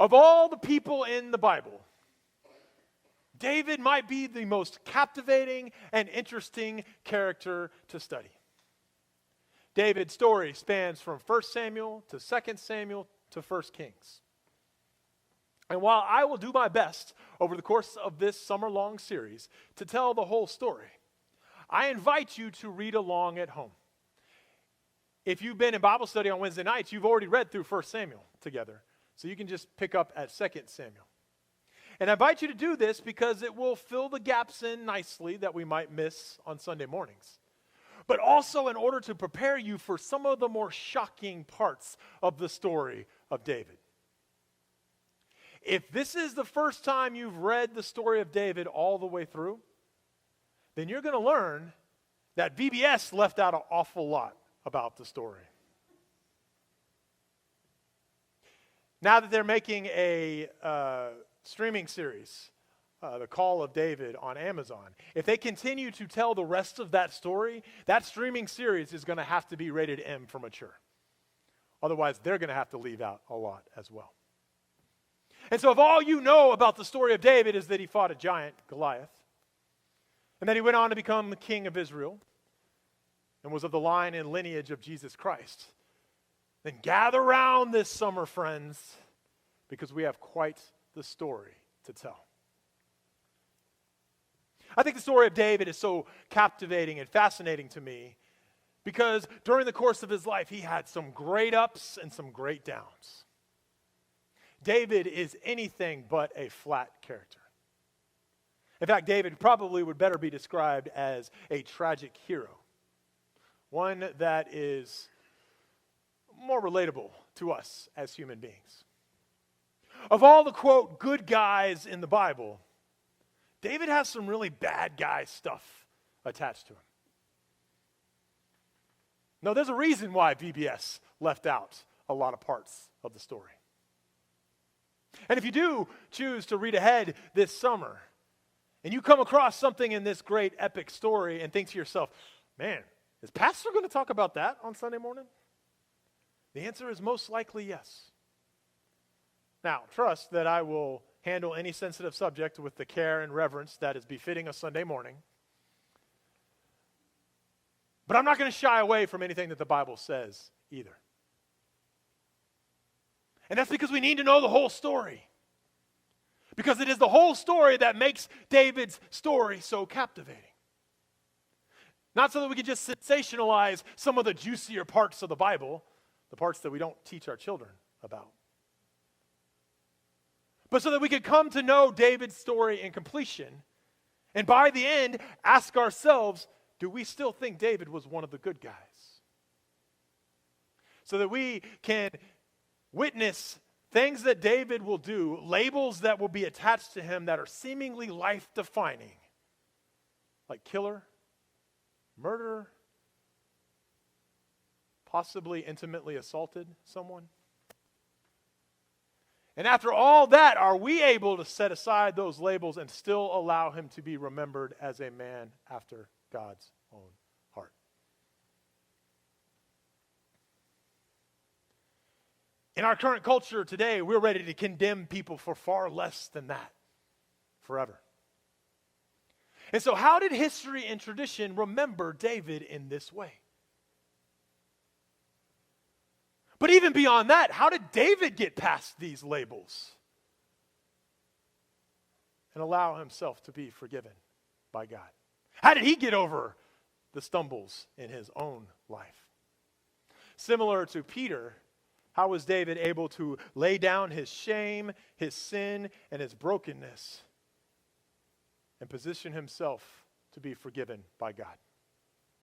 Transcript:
Of all the people in the Bible, David might be the most captivating and interesting character to study. David's story spans from 1 Samuel to 2 Samuel to 1 Kings. And while I will do my best over the course of this summer-long series to tell the whole story, I invite you to read along at home. If you've been in Bible study on Wednesday nights, you've already read through 1 Samuel together. So you can just pick up at 2 Samuel. And I invite you to do this because it will fill the gaps in nicely that we might miss on Sunday mornings. But also in order to prepare you for some of the more shocking parts of the story of David. If this is the first time you've read the story of David all the way through, then you're going to learn that VBS left out an awful lot about the story. Now that they're making a streaming series, The Call of David on Amazon, if they continue to tell the rest of that story, that streaming series is going to have to be rated M for mature. Otherwise, they're going to have to leave out a lot as well. And so if all you know about the story of David is that he fought a giant, Goliath, and that he went on to become the king of Israel and was of the line and lineage of Jesus Christ, then gather round this summer, friends, because we have quite the story to tell. I think the story of David is so captivating and fascinating to me because during the course of his life, he had some great ups and some great downs. David is anything but a flat character. In fact, David probably would better be described as a tragic hero, one that is more relatable to us as human beings. Of all the, quote, good guys in the Bible, David has some really bad guy stuff attached to him. No, there's a reason why VBS left out a lot of parts of the story. And if you do choose to read ahead this summer, and you come across something in this great epic story and think to yourself, man, is Pastor going to talk about that on Sunday morning? The answer is most likely yes. Now, trust that I will handle any sensitive subject with the care and reverence that is befitting a Sunday morning. But I'm not going to shy away from anything that the Bible says either. And that's because we need to know the whole story. Because it is the whole story that makes David's story so captivating. Not so that we can just sensationalize some of the juicier parts of the Bible, the parts that we don't teach our children about. But so that we could come to know David's story in completion, and by the end, ask ourselves, do we still think David was one of the good guys? So that we can witness things that David will do, labels that will be attached to him that are seemingly life-defining, like killer, murderer, possibly intimately assaulted someone. And after all that, are we able to set aside those labels and still allow him to be remembered as a man after God's own heart? In our current culture today, we're ready to condemn people for far less than that, forever. And so how did history and tradition remember David in this way? But even beyond that, how did David get past these labels and allow himself to be forgiven by God? How did he get over the stumbles in his own life? Similar to Peter, how was David able to lay down his shame, his sin, and his brokenness and position himself to be forgiven by God?